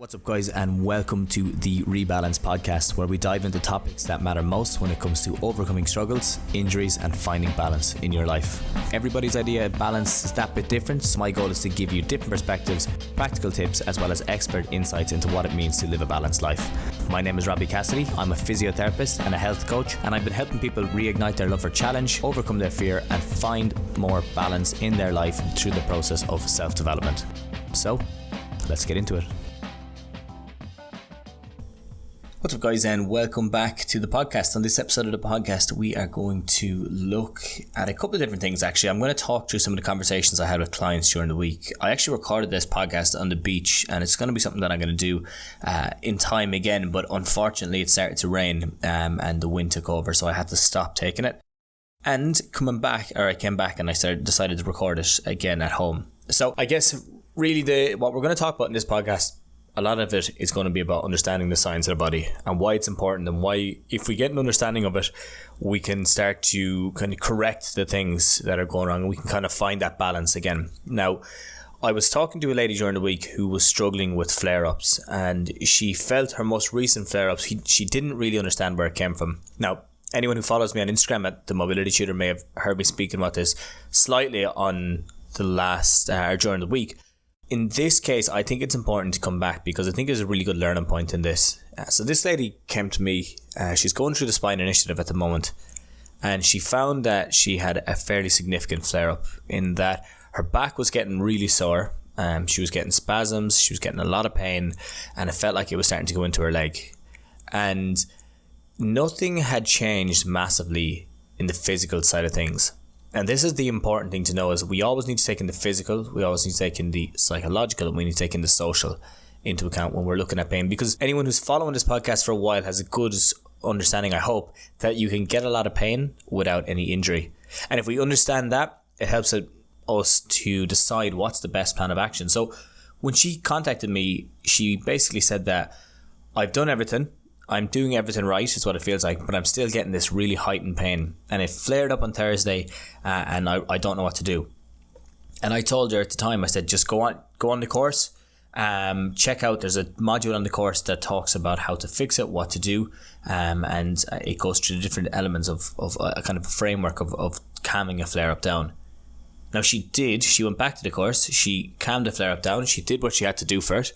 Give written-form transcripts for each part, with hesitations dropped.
What's up, guys, and welcome to the Rebalance podcast, where we dive into topics that matter most when it comes to overcoming struggles, injuries, and finding balance in your life. Everybody's idea of balance is that bit different, so my goal is to give you different perspectives, practical tips, as well as expert insights into what it means to live a balanced life. My name is Robbie Cassidy. I'm a physiotherapist and a health coach, and I've been helping people reignite their love for challenge, overcome their fear, and find more balance in their life through the process of self-development. So, let's get into it. What's up, guys, and welcome back to the podcast. On this episode of the podcast, we are going to look at a couple of different things. Actually, I'm going to talk through some of the conversations I had with clients during the week. I actually recorded this podcast on the beach, and it's going to be something that I'm going to do in time again, but unfortunately it started to rain and the wind took over, so I had to stop taking it. And I came back and I decided to record it again at home. So I guess really what we're going to talk about in this podcast, a lot of it is going to be about understanding the science of the body and why it's important, and why, if we get an understanding of it, we can start to kind of correct the things that are going wrong, and we can kind of find that balance again. Now, I was talking to a lady during the week who was struggling with flare-ups, and she felt her most recent flare-ups, she didn't really understand where it came from. Now, anyone who follows me on Instagram at The Mobility Tutor may have heard me speaking about this slightly on the last, during the week. In this case, I think it's important to come back because I think there's a really good learning point in this. So this lady came to me, she's going through the Spine Initiative at the moment, and she found that she had a fairly significant flare-up in that her back was getting really sore, she was getting spasms, she was getting a lot of pain, and it felt like it was starting to go into her leg. And nothing had changed massively in the physical side of things. And this is the important thing to know, is we always need to take in the physical, we always need to take in the psychological, and we need to take in the social into account when we're looking at pain. Because anyone who's following this podcast for a while has a good understanding, I hope, that you can get a lot of pain without any injury. And if we understand that, it helps us to decide what's the best plan of action. So when she contacted me, she basically said that I've done everything. I'm doing everything right, is what it feels like, but I'm still getting this really heightened pain. And it flared up on Thursday, and I don't know what to do. And I told her at the time, I said, just go on the course, check out, there's a module on the course that talks about how to fix it, what to do, and it goes through the different elements of a kind of a framework of calming a flare-up down. Now she went back to the course, she calmed the flare-up down, she did what she had to do for it,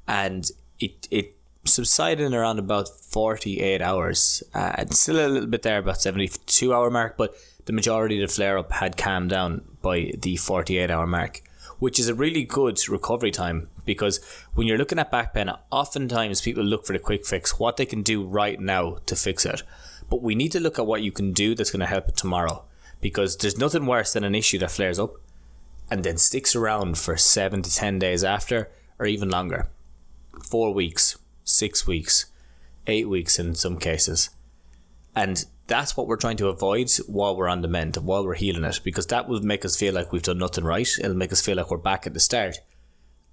and it subsided in around about 48 hours. It's still a little bit there, about 72 hour mark, but the majority of the flare up had calmed down by the 48 hour mark, which is a really good recovery time, because when you're looking at back pain, oftentimes people look for the quick fix, what they can do right now to fix it. But we need to look at what you can do that's going to help it tomorrow, because there's nothing worse than an issue that flares up and then sticks around for 7 to 10 days after, or even longer, 4 weeks, 6 weeks, 8 weeks in some cases. And that's what we're trying to avoid while we're on the mend, while we're healing it, because that will make us feel like we've done nothing right. It'll make us feel like we're back at the start,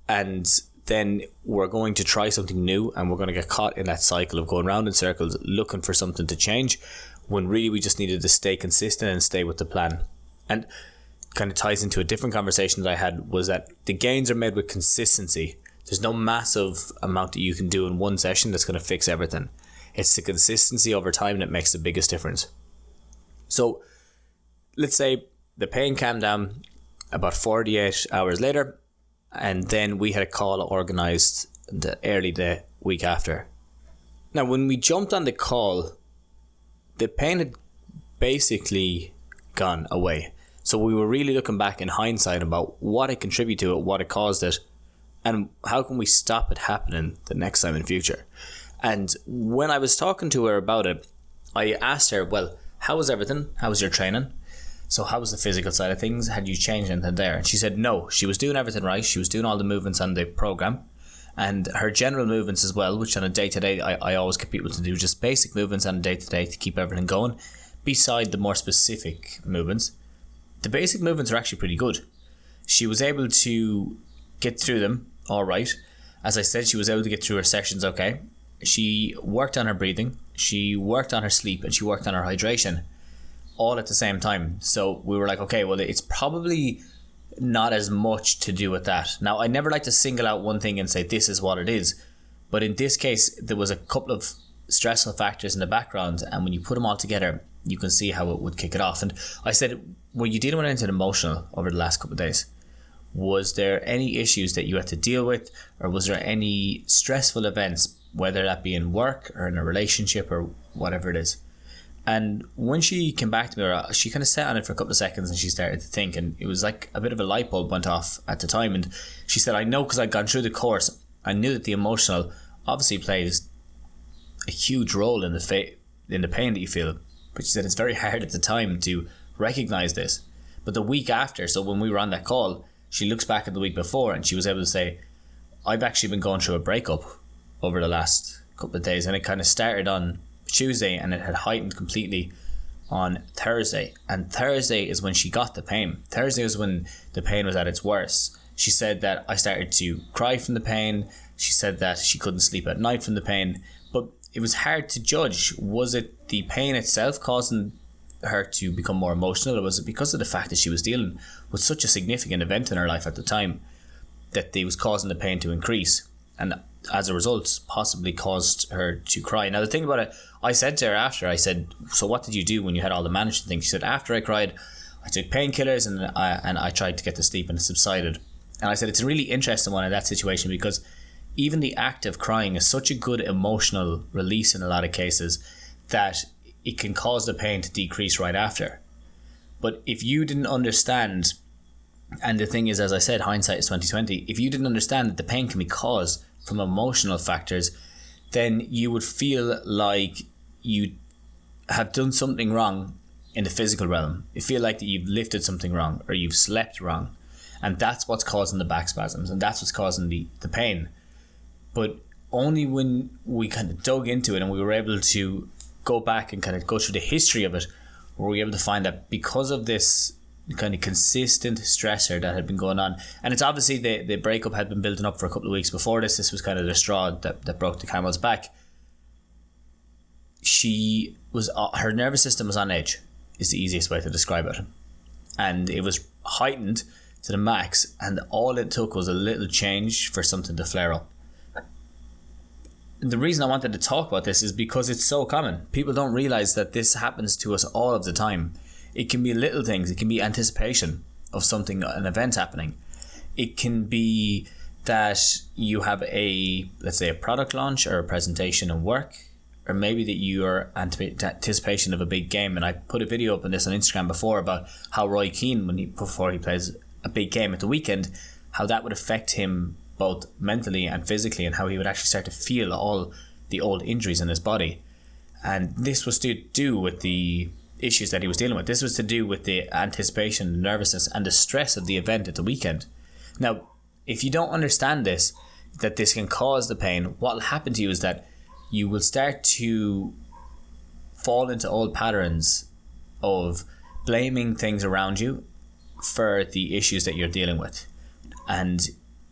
and then we're going to try something new, and we're going to get caught in that cycle of going round in circles looking for something to change, when really we just needed to stay consistent and stay with the plan. And kind of ties into a different conversation that I had, was that the gains are made with consistency. There's no massive amount that you can do in one session that's going to fix everything. It's the consistency over time that makes the biggest difference. So let's say the pain calmed down about 48 hours later, and then we had a call organised early the week after. Now, when we jumped on the call, the pain had basically gone away. So we were really looking back in hindsight about what it contributed to it, what it caused it, and how can we stop it happening the next time in future. And when I was talking to her about it, I asked her, well, how was everything? How was your training? So how was the physical side of things? Had you changed anything there? And she said no, she was doing everything right. She was doing all the movements on the program, and her general movements as well, which on a day-to-day, I always get people to do just basic movements on a day-to-day to keep everything going, beside the more specific movements. The basic movements are actually pretty good. She was able to get through them all right. As I said, she was able to get through her sections okay. She worked on her breathing, she worked on her sleep, and she worked on her hydration, all at the same time. So we were like, okay, well, it's probably not as much to do with that. Now, I never like to single out one thing and say this is what it is, But in this case, there was a couple of stressful factors in the background, and when you put them all together, you can see how it would kick it off. And I said, were you dealing with anything emotional over the last couple of days? Was there any issues that you had to deal with, or was there any stressful events, whether that be in work or in a relationship or whatever it is? And when she came back to me, she kind of sat on it for a couple of seconds and she started to think, and it was like a bit of a light bulb went off at the time. And she said, I know, because I'd gone through the course, I knew that the emotional obviously plays a huge role in the pain that you feel. But she said it's very hard at the time to recognize this. But the week after, so when we were on that call, she looks back at the week before and she was able to say, I've actually been going through a breakup over the last couple of days, and it kind of started on Tuesday and it had heightened completely on Thursday. And Thursday is when she got the pain. Thursday was when the pain was at its worst. She said that I started to cry from the pain. She said that she couldn't sleep at night from the pain. But it was hard to judge. Was it the pain itself causing her to become more emotional, or was it because of the fact that she was dealing with such a significant event in her life at the time that it was causing the pain to increase, and as a result possibly caused her to cry? Now the thing about it, I said to her after, I said, so what did you do when you had all the management things? She said, after I cried, I took painkillers and I tried to get to sleep, and it subsided. And I said, it's a really interesting one in that situation, because even the act of crying is such a good emotional release in a lot of cases that it can cause the pain to decrease right after. But if you didn't understand, and the thing is, as I said, hindsight is 20/20, if you didn't understand that the pain can be caused from emotional factors, then you would feel like you have done something wrong in the physical realm. You feel like that you've lifted something wrong, or you've slept wrong, and that's what's causing the back spasms, and that's what's causing the pain. But only when we kind of dug into it and we were able to go back and kind of go through the history of it, were we able to find that because of this kind of consistent stressor that had been going on, and it's obviously the breakup had been building up for a couple of weeks before this was kind of the straw that broke the camel's back. She was, her nervous system was on edge, is the easiest way to describe it, and it was heightened to the max, and all it took was a little change for something to flare up. The reason I wanted to talk about this is because it's so common. People don't realize that this happens to us all of the time. It can be little things. It can be anticipation of something, an event happening. It can be that you have let's say a product launch or a presentation in work, or maybe that you are anticipation of a big game. And I put a video up on this on Instagram before about how Roy Keane, before he plays a big game at the weekend, how that would affect him both mentally and physically, and how he would actually start to feel all the old injuries in his body. And this was to do with the issues that he was dealing with. This was to do with the anticipation, the nervousness, and the stress of the event at the weekend. Now, if you don't understand this, that this can cause the pain, what will happen to you is that you will start to fall into old patterns of blaming things around you for the issues that you're dealing with. And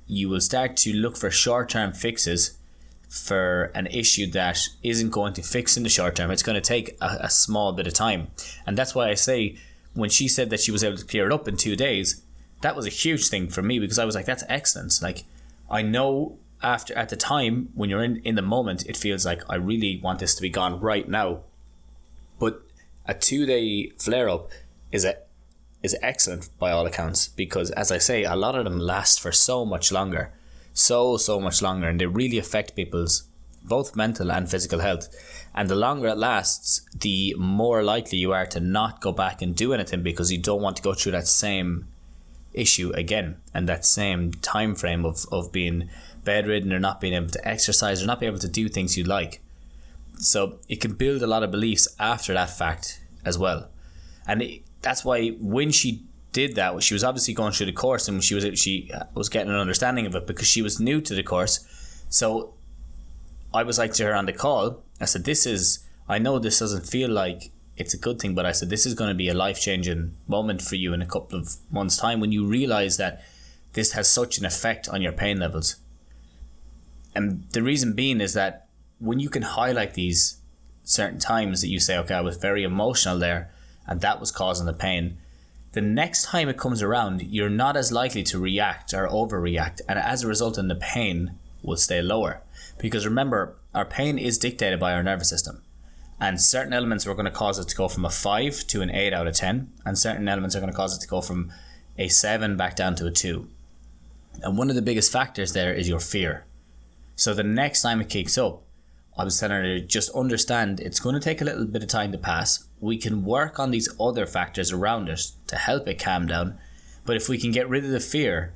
you will start to look for short-term fixes for an issue that isn't going to fix in the short term. It's going to take a small bit of time. And that's why I say, when she said that she was able to clear it up in 2 days, that was a huge thing for me, because I was like, that's excellent. Like, I know at the time, when you're in the moment, it feels like I really want this to be gone right now. But a 2-day flare-up is excellent by all accounts, because, as I say, a lot of them last for so much longer, so much longer, and they really affect people's both mental and physical health. And the longer it lasts, the more likely you are to not go back and do anything, because you don't want to go through that same issue again, and that same time frame of being bedridden, or not being able to exercise, or not being able to do things you like. So it can build a lot of beliefs after that fact as well. And that's why when she did that, she was obviously going through the course, and she was getting an understanding of it, because she was new to the course. So I was like to her on the call, I said, I know this doesn't feel like it's a good thing, but I said, this is going to be a life-changing moment for you in a couple of months' time, when you realize that this has such an effect on your pain levels. And the reason being is that when you can highlight these certain times that you say, okay, I was very emotional there, and that was causing the pain, the next time it comes around, you're not as likely to react or overreact, and as a result, in the pain will stay lower. Because remember, our pain is dictated by our nervous system. And certain elements are going to cause it to go from a 5 to an 8 out of 10. And certain elements are going to cause it to go from a 7 back down to a 2. And one of the biggest factors there is your fear. So the next time it kicks up, I was telling her, just understand it's going to take a little bit of time to pass. We can work on these other factors around it to help it calm down. But if we can get rid of the fear,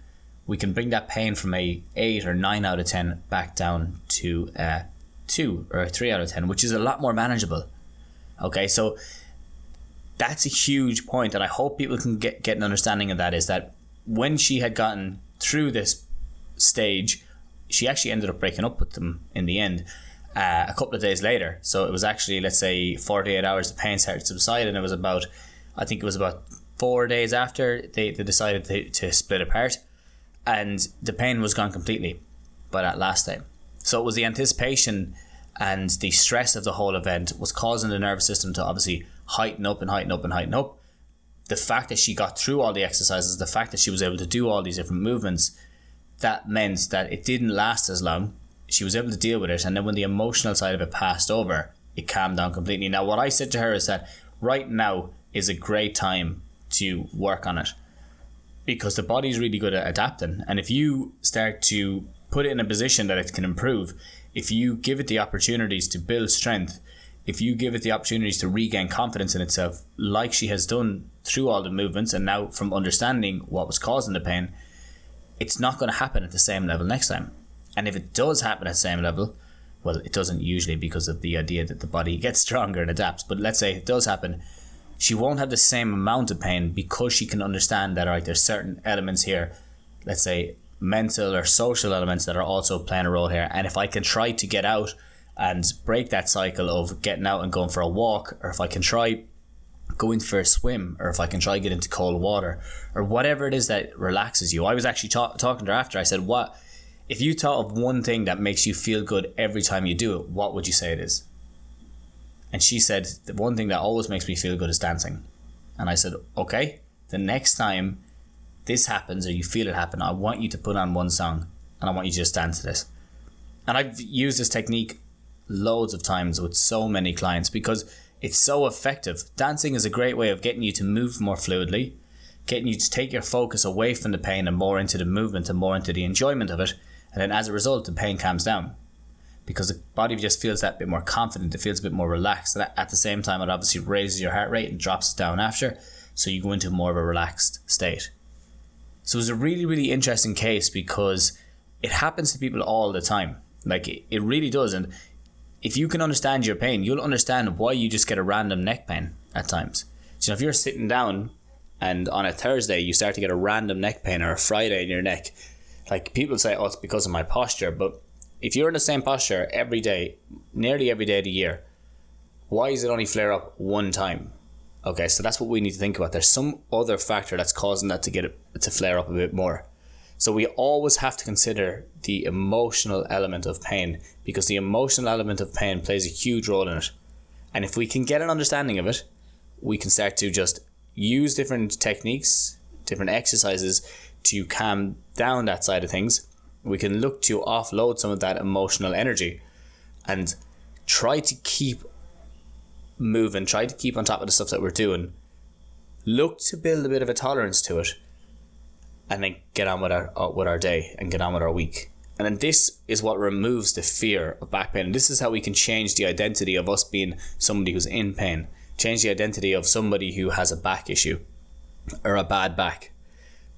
we can bring that pain from a 8 or 9 out of 10 back down to a 2 or a 3 out of 10, which is a lot more manageable. Okay, so that's a huge point, and I hope people can get an understanding of that, is that when she had gotten through this stage, she actually ended up breaking up with them in the end a couple of days later. So it was actually, let's say, 48 hours the pain started to subside, and it was about 4 days after they decided to split apart, and the pain was gone completely by that last day. So it was the anticipation and the stress of the whole event was causing the nervous system to obviously heighten up. The fact that she got through all the exercises, the fact that she was able to do all these different movements, that meant that it didn't last as long. She was able to deal with it, and then when the emotional side of it passed over, it calmed down completely. Now, what I said to her is that right now is a great time to work on it, because the body's really good at adapting. And if you start to put it in a position that it can improve, if you give it the opportunities to build strength, if you give it the opportunities to regain confidence in itself, like she has done through all the movements, and now from understanding what was causing the pain, it's not going to happen at the same level next time. And if it does happen at the same level, well, it doesn't usually, because of the idea that the body gets stronger and adapts. But let's say it does happen, she won't have the same amount of pain, because she can understand that, all right, there's certain elements here, let's say mental or social elements, that are also playing a role here. And if I can try to get out and break that cycle of getting out and going for a walk, or if I can try going for a swim, or if I can try get into cold water, or whatever it is that relaxes you. I was actually talking to her after. I said, what if you thought of one thing that makes you feel good every time you do it, what would you say it is? And she said, the one thing that always makes me feel good is dancing. And I said, okay, the next time this happens, or you feel it happen, I want you to put on one song and I want you to just dance to this. And I've used this technique loads of times with so many clients, because it's so effective. Dancing is a great way of getting you to move more fluidly, getting you to take your focus away from the pain and more into the movement and more into the enjoyment of it. And then as a result, the pain calms down, because the body just feels that bit more confident. It feels a bit more relaxed. And at the same time, it obviously raises your heart rate and drops it down after. So you go into more of a relaxed state. So it was a really, really interesting case, because it happens to people all the time. Like, it really does. And if you can understand your pain, you'll understand why you just get a random neck pain at times. So if you're sitting down and on a Thursday you start to get a random neck pain, or a Friday in your neck, like, people say, oh, it's because of my posture. But if you're in the same posture every day, nearly every day of the year, why does it only flare up one time? Okay, so that's what we need to think about. There's some other factor that's causing that to flare up a bit more. So we always have to consider the emotional element of pain, because the emotional element of pain plays a huge role in it. And if we can get an understanding of it, we can start to just use different techniques, different exercises to calm down that side of things. We can look to offload some of that emotional energy and try to keep moving, try to keep on top of the stuff that we're doing. Look to build a bit of a tolerance to it, and then get on with our day and get on with our week. And then this is what removes the fear of back pain. And this is how we can change the identity of us being somebody who's in pain, change the identity of somebody who has a back issue or a bad back,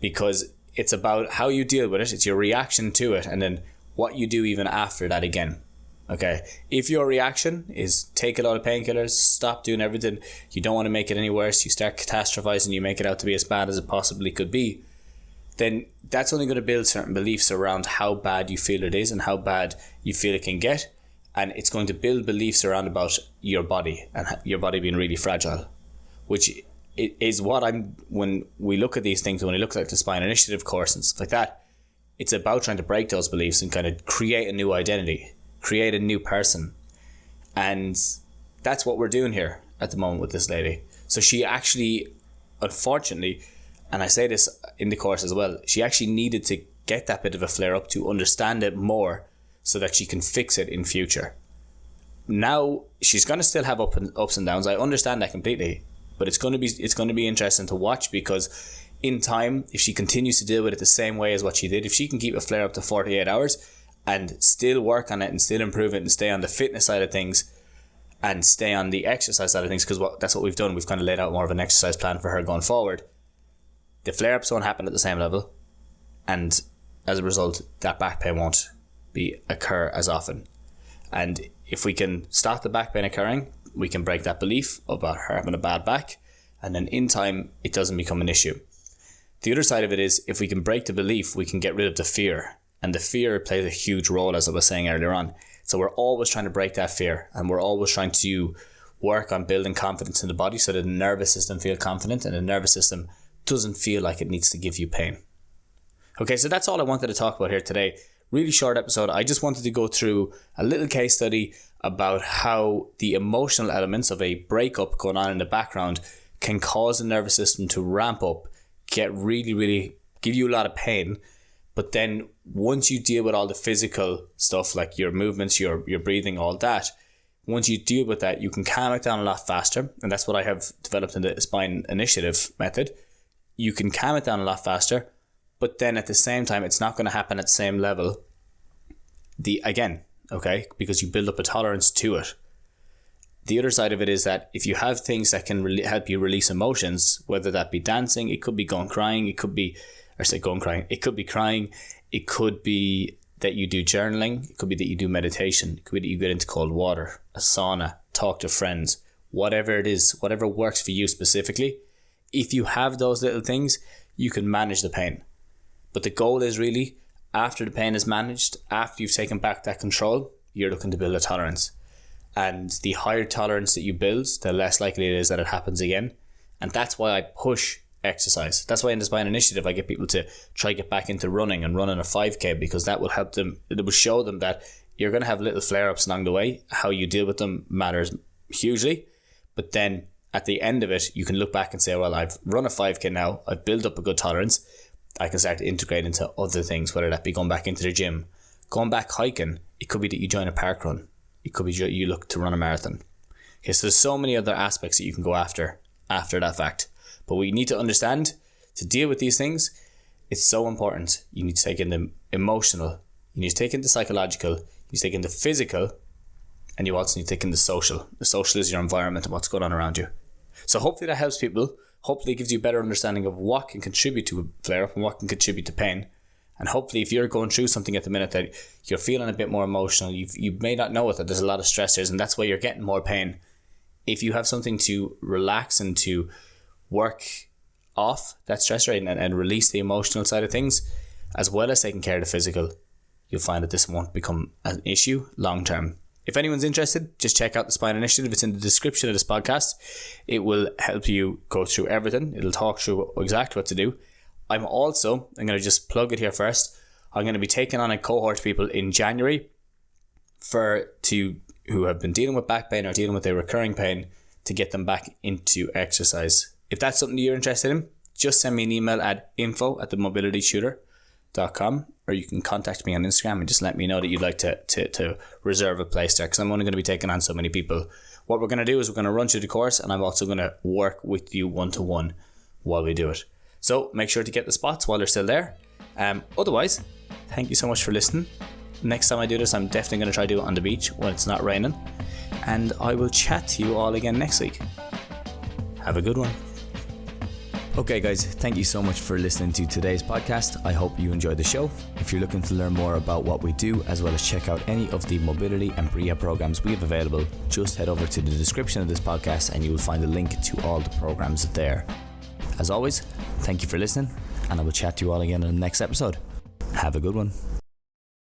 because it's about how you deal with it. It's your reaction to it, and then what you do even after that again. Okay, if your reaction is take a lot of painkillers, stop doing everything, you don't want to make it any worse, you start catastrophizing, you make it out to be as bad as it possibly could be, then that's only going to build certain beliefs around how bad you feel it is and how bad you feel it can get. And it's going to build beliefs around about your body and your body being really fragile, which is what when we look at these things, when we look at the Spine Initiative course and stuff like that, it's about trying to break those beliefs and kind of create a new identity, create a new person. And that's what we're doing here at the moment with this lady. So she actually, unfortunately, and I say this in the course as well, she actually needed to get that bit of a flare up to understand it more so that she can fix it in future. Now she's going to still have ups and downs. I understand that completely, but it's going to be interesting to watch, because in time, if she continues to deal with it the same way as what she did, if she can keep a flare up to 48 hours and still work on it and still improve it and stay on the fitness side of things and stay on the exercise side of things, because that's what we've done. We've kind of laid out more of an exercise plan for her going forward. The flare-ups won't happen at the same level, and as a result, that back pain won't occur as often. And if we can stop the back pain occurring, we can break that belief about her having a bad back, and then in time, it doesn't become an issue. The other side of it is, if we can break the belief, we can get rid of the fear. And the fear plays a huge role, as I was saying earlier on. So we're always trying to break that fear, and we're always trying to work on building confidence in the body so that the nervous system feels confident and the nervous system doesn't feel like it needs to give you pain. Okay, so that's all I wanted to talk about here today. Really short episode. I just wanted to go through a little case study about how the emotional elements of a breakup going on in the background can cause the nervous system to ramp up, get really, really, give you a lot of pain. But then once you deal with all the physical stuff, like your movements, your breathing, all that, once you deal with that, you can calm it down a lot faster. And that's what I have developed in the Spine Initiative method. You can calm it down a lot faster, but then at the same time, it's not going to happen at the same level. Because you build up a tolerance to it. The other side of it is that if you have things that can help you release emotions, whether that be dancing, it could be crying, it could be crying, it could be that you do journaling, it could be that you do meditation, it could be that you get into cold water, a sauna, talk to friends, whatever it is, whatever works for you specifically. If you have those little things, you can manage the pain. But the goal is really, after the pain is managed, after you've taken back that control, you're looking to build a tolerance. And the higher tolerance that you build, the less likely it is that it happens again. And that's why I push exercise. That's why in the Spine Initiative, I get people to try get back into running and running a 5K, because that will help them. It will show them that you're going to have little flare-ups along the way. How you deal with them matters hugely. But then at the end of it, you can look back and say, well, I've run a 5K now. I've built up a good tolerance. I can start to integrate into other things, whether that be going back into the gym, going back hiking. It could be that you join a park run. It could be you look to run a marathon. Okay, so there's so many other aspects that you can go after that fact. But we need to understand, to deal with these things, it's so important. You need to take in the emotional, you need to take in the psychological, you need to take in the physical, and you also need to take in the social. The social is your environment and what's going on around you. So hopefully that helps people. Hopefully it gives you a better understanding of what can contribute to a flare-up and what can contribute to pain. And hopefully if you're going through something at the minute that you're feeling a bit more emotional, you may not know it, that there's a lot of stressors, and that's why you're getting more pain. If you have something to relax and to work off that stress rate and release the emotional side of things, as well as taking care of the physical, you'll find that this won't become an issue long term. If anyone's interested, just check out the Spine Initiative. It's in the description of this podcast. It will help you go through everything. It'll talk through exactly what to do. I'm going to just plug it here first. I'm going to be taking on a cohort of people in January who have been dealing with back pain or dealing with a recurring pain, to get them back into exercise. If that's something you're interested in, just send me an email at info@themobilitytutor.com, or you can contact me on Instagram and just let me know that you'd like to reserve a place there, because I'm only going to be taking on so many people. What we're going to do is we're going to run through the course, and I'm also going to work with you one-to-one while we do it. So make sure to get the spots while they're still there. Otherwise, thank you so much for listening. Next time I do this, I'm definitely going to try to do it on the beach when it's not raining. And I will chat to you all again next week. Have a good one. Okay guys, thank you so much for listening to today's podcast. I hope you enjoyed the show. If you're looking to learn more about what we do, as well as check out any of the mobility and rehab programs we have available, just head over to the description of this podcast and you will find a link to all the programs there. As always, thank you for listening, and I will chat to you all again in the next episode. Have a good one.